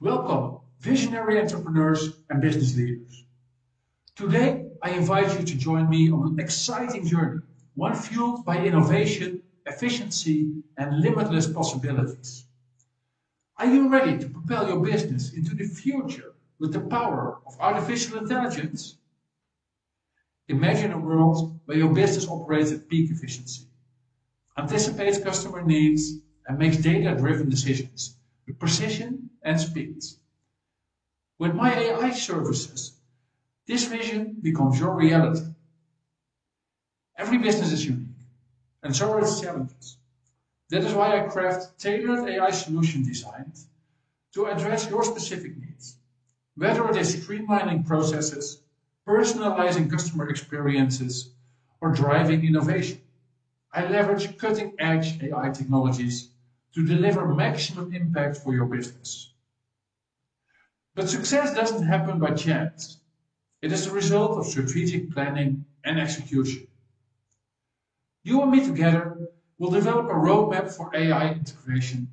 Welcome, visionary entrepreneurs and business leaders. Today, I invite you to join me on an exciting journey, one fueled by innovation, efficiency, and limitless possibilities. Are you ready to propel your business into the future with the power of artificial intelligence? Imagine a world where your business operates at peak efficiency, anticipates customer needs, and makes data-driven decisions with precision and speed. With my AI services, this vision becomes your reality. Every business is unique, and so are its challenges. That is why I craft tailored AI solution designs to address your specific needs. Whether it is streamlining processes, personalizing customer experiences, or driving innovation, I leverage cutting-edge AI technologies to deliver maximum impact for your business. But success doesn't happen by chance. It is the result of strategic planning and execution. You and me together will develop a roadmap for AI integration